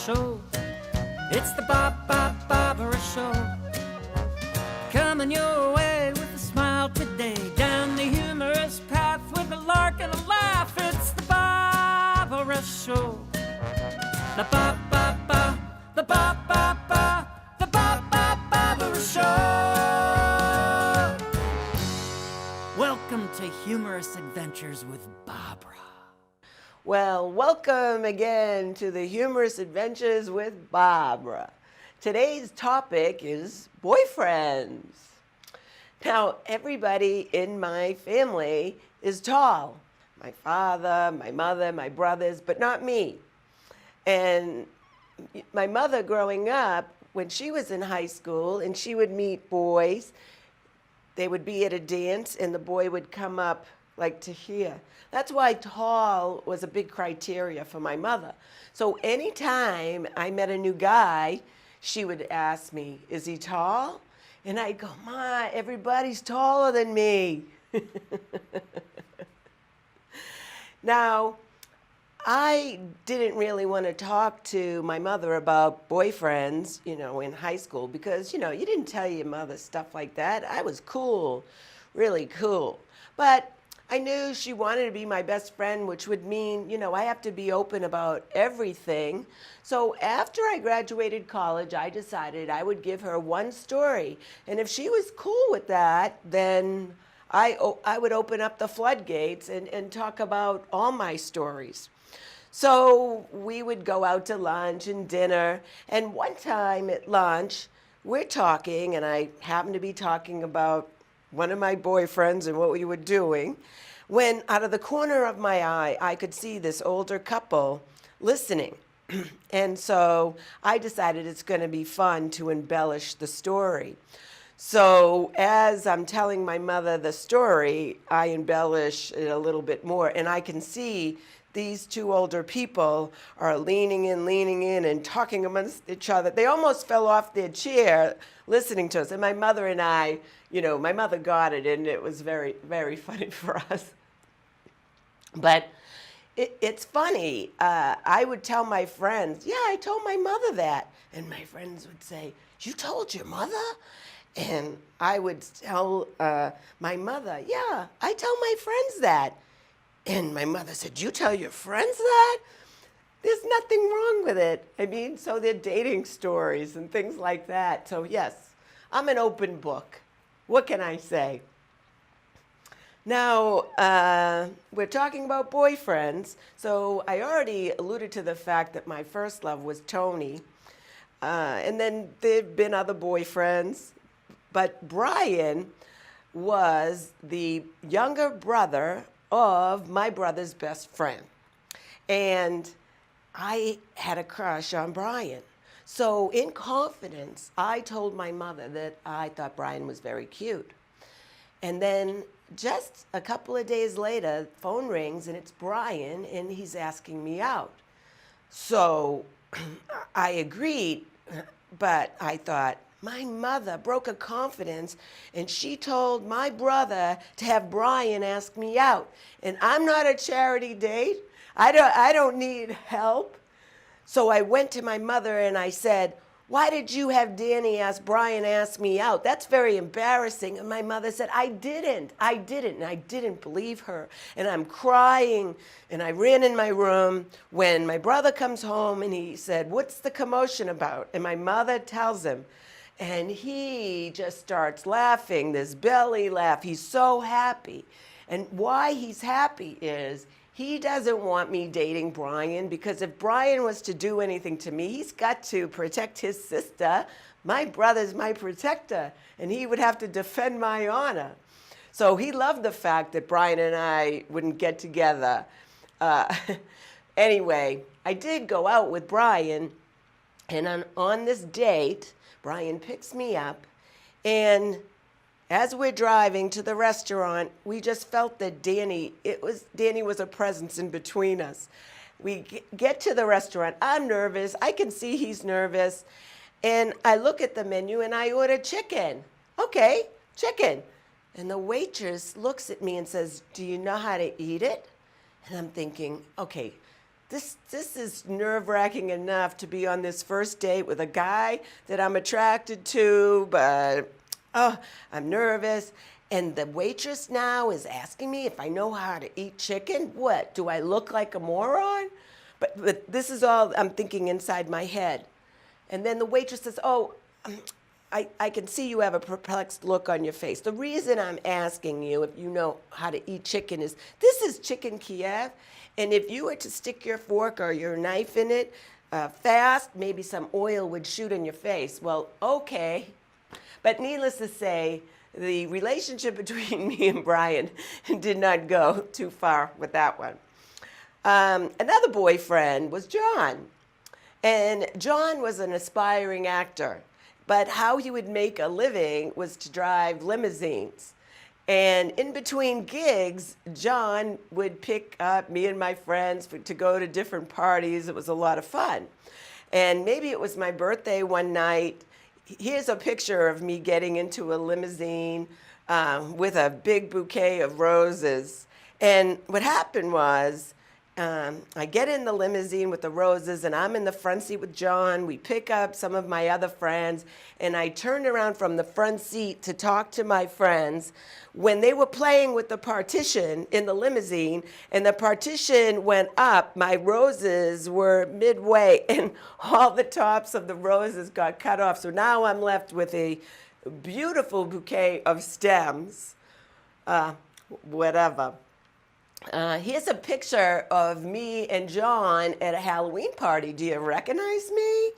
Show. It's the Baaaaahbra Show. Coming your way with a smile today. Down the humorous path with a lark and a laugh. It's the Baaaaahbra Show. The Baaaaahbra, the Baaaaahbra, the Baaaaahbra Show. Welcome to Humorous Adventures with Baaaaahbra. Well, welcome again to the Humorous Adventures with Baaaaahbra. Today's topic is boyfriends. Now, everybody in my family is tall. My father, my mother, my brothers, but not me. And my mother growing up, when she was in high school and she would meet boys, they would be at a dance and the boy would come up like to here. That's why tall was a big criteria for my mother. So anytime I met a new guy, she would ask me, is he tall? And I'd go, Ma, everybody's taller than me. Now, I didn't really want to talk to my mother about boyfriends, in high school because, you didn't tell your mother stuff like that. I was cool, really cool. But I knew she wanted to be my best friend, which would mean, I have to be open about everything. So after I graduated college, I decided I would give her one story. And if she was cool with that, then I would open up the floodgates and talk about all my stories. So we would go out to lunch and dinner. And one time at lunch, we're talking, and I happen to be talking about one of my boyfriends and what we were doing, when out of the corner of my eye, I could see this older couple listening. And so I decided it's going to be fun to embellish the story. So as I'm telling my mother the story, I embellish it a little bit more, and I can see these two older people are leaning in and talking amongst each other. They almost fell off their chair listening to us. And my mother and I, my mother got it, and it was very, very funny for us. But it's funny. I would tell my friends, yeah, I told my mother that. And my friends would say, you told your mother? And I would tell my mother, yeah, I tell my friends that. And my mother said, you tell your friends that? There's nothing wrong with it. So they're dating stories and things like that. So yes, I'm an open book. What can I say? Now, we're talking about boyfriends. So I already alluded to the fact that my first love was Tony. And then there've been other boyfriends. But Brian was the younger brother of my brother's best friend. And I had a crush on Brian. So in confidence, I told my mother that I thought Brian was very cute. And then just a couple of days later, phone rings and it's Brian and he's asking me out. So I agreed, but I thought, my mother broke a confidence and she told my brother to have Brian ask me out. And I'm not a charity date. I don't need help. So I went to my mother and I said, why did you have Danny ask Brian ask me out? That's very embarrassing. And my mother said, I didn't. And I didn't believe her. And I'm crying. And I ran in my room when my brother comes home and he said, what's the commotion about? And my mother tells him. And he just starts laughing, this belly laugh. He's so happy. And why he's happy is he doesn't want me dating Brian, because if Brian was to do anything to me, he's got to protect his sister. My brother's my protector, and he would have to defend my honor. So he loved the fact that Brian and I wouldn't get together. Anyway, I did go out with Brian, and on this date, Brian picks me up, and as we're driving to the restaurant, we just felt that Danny was a presence in between us. We get to the restaurant. I'm nervous. I can see he's nervous. And I look at the menu and I order chicken. Okay, chicken. And the waitress looks at me and says, do you know how to eat it? And I'm thinking, okay, this is nerve-wracking enough to be on this first date with a guy that I'm attracted to, but I'm nervous. And the waitress now is asking me if I know how to eat chicken. What, do I look like a moron? But this is all I'm thinking inside my head. And then the waitress says, I can see you have a perplexed look on your face. The reason I'm asking you if you know how to eat chicken is this is chicken Kiev, and if you were to stick your fork or your knife in it fast, maybe some oil would shoot in your face. Well, okay. But needless to say, the relationship between me and Brian did not go too far with that one. Another boyfriend was John. And John was an aspiring actor. But how he would make a living was to drive limousines. And in between gigs, John would pick up me and my friends to go to different parties. It was a lot of fun. And maybe it was my birthday one night. Here's a picture of me getting into a limousine with a big bouquet of roses. And what happened was, I get in the limousine with the roses, and I'm in the front seat with John. We pick up some of my other friends, and I turned around from the front seat to talk to my friends when they were playing with the partition in the limousine, and the partition went up. My roses were midway, and all the tops of the roses got cut off. So now I'm left with a beautiful bouquet of stems, whatever. Here's a picture of me and John at a Halloween party. Do you recognize me?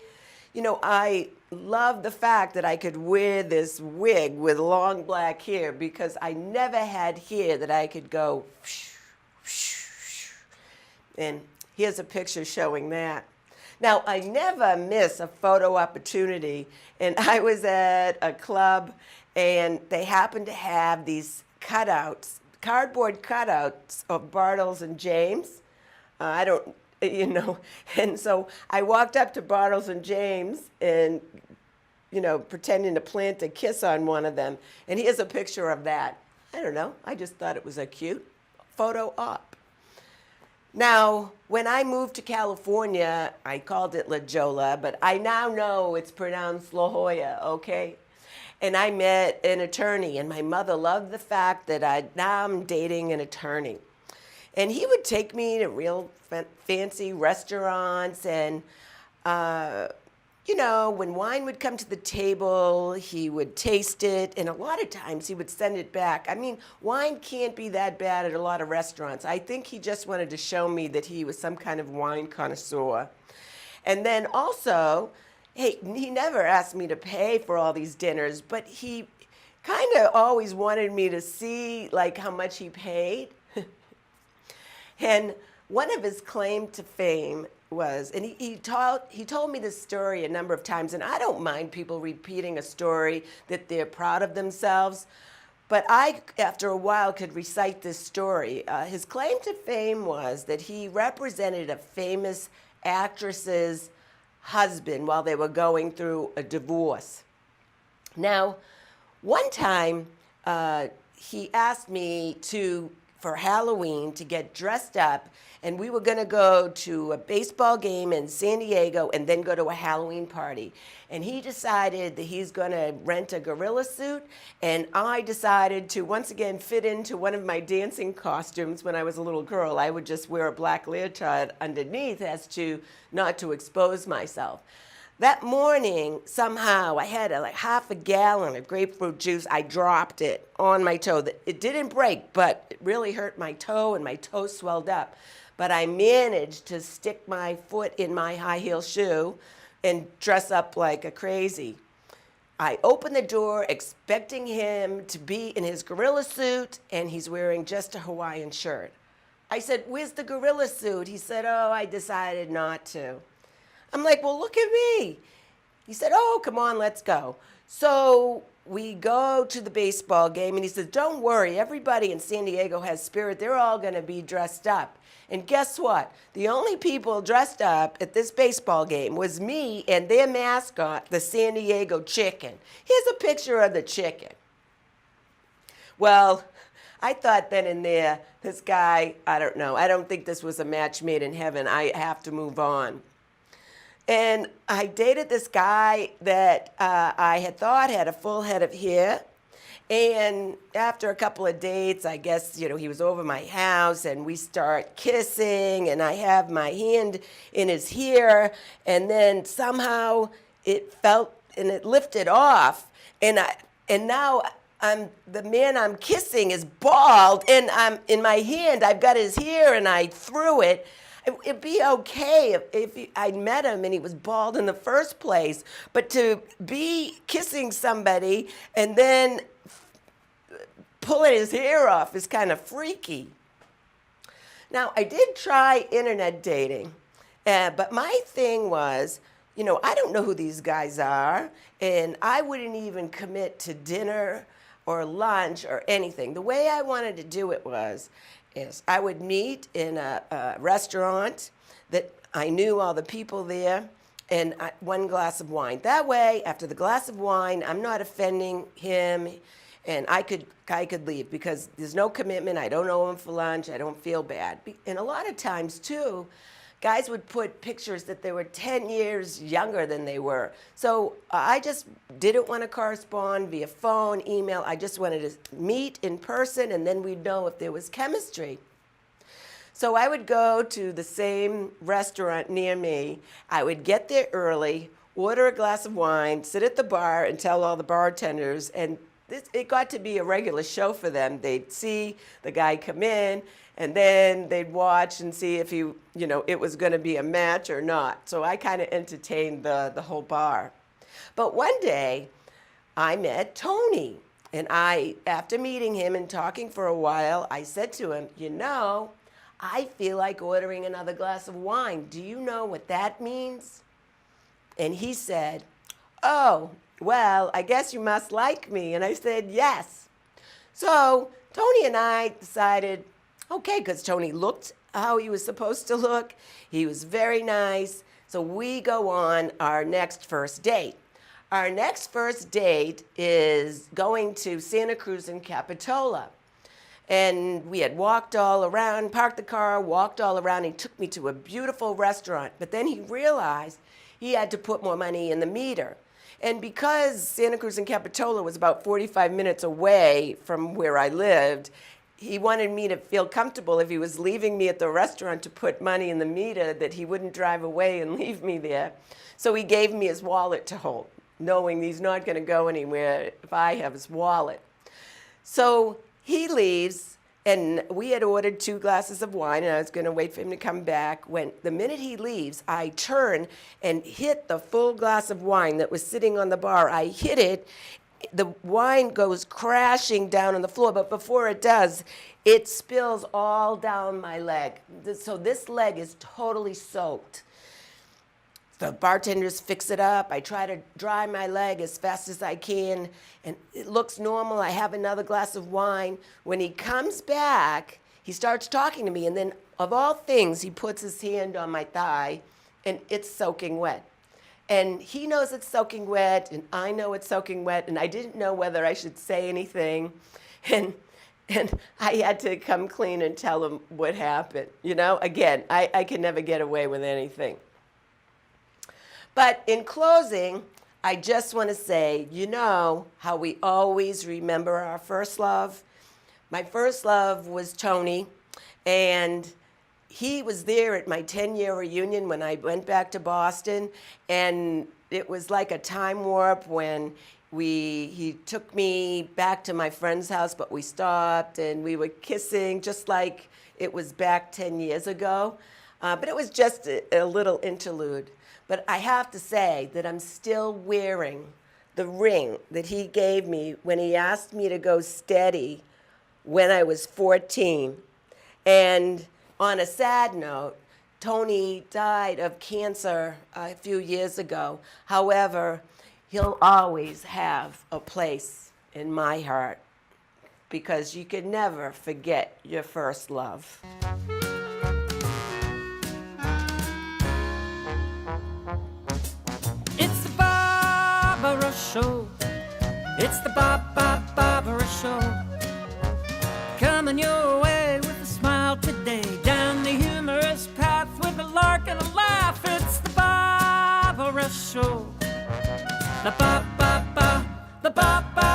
You know, I love the fact that I could wear this wig with long black hair because I never had hair that I could go and here's a picture showing that. Now, I never miss a photo opportunity, and I was at a club and they happened to have these cutouts, cardboard cutouts of Bartles and James. And so I walked up to Bartles and James and, pretending to plant a kiss on one of them. And here's a picture of that. I don't know, I just thought it was a cute photo op. Now, when I moved to California, I called it La Jolla, but I now know it's pronounced La Jolla, okay? And I met an attorney, and my mother loved the fact that now I'm dating an attorney. And he would take me to real fancy restaurants, and, when wine would come to the table, he would taste it, and a lot of times he would send it back. I mean, wine can't be that bad at a lot of restaurants. I think he just wanted to show me that he was some kind of wine connoisseur. And then also, he never asked me to pay for all these dinners, but he kind of always wanted me to see, how much he paid. And one of his claim to fame was, and he told me this story a number of times, and I don't mind people repeating a story that they're proud of themselves, but I, after a while, could recite this story. His claim to fame was that he represented a famous actress's husband while they were going through a divorce. Now, one time, he asked me for Halloween to get dressed up, and we were going to go to a baseball game in San Diego and then go to a Halloween party. And he decided that he's going to rent a gorilla suit, and I decided to once again fit into one of my dancing costumes when I was a little girl. I would just wear a black leotard underneath not to expose myself. That morning, somehow, I had half a gallon of grapefruit juice. I dropped it on my toe. It didn't break, but it really hurt my toe, and my toe swelled up. But I managed to stick my foot in my high heel shoe and dress up like a crazy. I opened the door expecting him to be in his gorilla suit, and he's wearing just a Hawaiian shirt. I said, "Where's the gorilla suit?" He said, "Oh, I decided not to." I'm like, "Well, look at me." He said, "Oh, come on, let's go." So we go to the baseball game, and he says, "Don't worry, everybody in San Diego has spirit. They're all going to be dressed up." And guess what? The only people dressed up at this baseball game was me and their mascot, the San Diego chicken. Here's a picture of the chicken. Well, I thought then and there, this guy, I don't know, I don't think this was a match made in heaven. I have to move on. And I dated this guy that I had thought had a full head of hair. And after a couple of dates, I guess, he was over my house and we start kissing and I have my hand in his hair and then somehow it felt and it lifted off and now the man I'm kissing is bald and I'm in my hand, I've got his hair and I threw it. It'd be okay if I met him and he was bald in the first place, but to be kissing somebody and then pulling his hair off is kind of freaky. Now, I did try internet dating, but my thing was, I don't know who these guys are, and I wouldn't even commit to dinner or lunch or anything. The way I wanted to do it is I would meet in a restaurant that I knew all the people there, and one glass of wine. That way, after the glass of wine, I'm not offending him, and I could leave because there's no commitment. I don't owe him for lunch. I don't feel bad. And a lot of times, too, guys would put pictures that they were 10 years younger than they were. So I just didn't want to correspond via phone, email. I just wanted to meet in person, and then we'd know if there was chemistry. So I would go to the same restaurant near me. I would get there early, order a glass of wine, sit at the bar, and tell all the bartenders, and it got to be a regular show for them. They'd see the guy come in, and then they'd watch and see if it was going to be a match or not. So I kind of entertained the whole bar. But one day, I met Tony, and after meeting him and talking for a while, I said to him, I feel like ordering another glass of wine. Do you know what that means? And he said, oh, well, I guess you must like me. And I said, yes. So Tony and I decided, okay, because Tony looked how he was supposed to look. He was very nice. So we go on our next first date. Our next first date is going to Santa Cruz and Capitola. And we had walked all around, parked the car, walked all around. He took me to a beautiful restaurant. But then he realized he had to put more money in the meter. And because Santa Cruz and Capitola was about 45 minutes away from where I lived, he wanted me to feel comfortable if he was leaving me at the restaurant to put money in the meter, that he wouldn't drive away and leave me there. So he gave me his wallet to hold, knowing he's not going to go anywhere if I have his wallet. So he leaves, and we had ordered 2 glasses of wine, and I was going to wait for him to come back. When the minute he leaves, I turn and hit the full glass of wine that was sitting on the bar. I hit it. The wine goes crashing down on the floor, but before it does, it spills all down my leg. So this leg is totally soaked. The bartenders fix it up. I try to dry my leg as fast as I can, and it looks normal. I have another glass of wine. When he comes back, he starts talking to me, and then, of all things, he puts his hand on my thigh, and it's soaking wet. And he knows it's soaking wet, and I know it's soaking wet, and I didn't know whether I should say anything. And I had to come clean and tell him what happened. Again, I can never get away with anything. But in closing, I just want to say, how we always remember our first love? My first love was Tony, and he was there at my 10-year reunion when I went back to Boston, and it was like a time warp when he took me back to my friend's house, but we stopped, and we were kissing just like it was back 10 years ago. But it was just a little interlude. But I have to say that I'm still wearing the ring that he gave me when he asked me to go steady when I was 14. And on a sad note, Tony died of cancer a few years ago. However, he'll always have a place in my heart because you can never forget your first love. It's the Baaaaahbra Show. It's the Baaaaahbra Show. coming your way with a smile today. Down the humorous path with a lark and a laugh. It's the Baaaaahbra Show. The Baaaaahbra, the Baaaaahbra.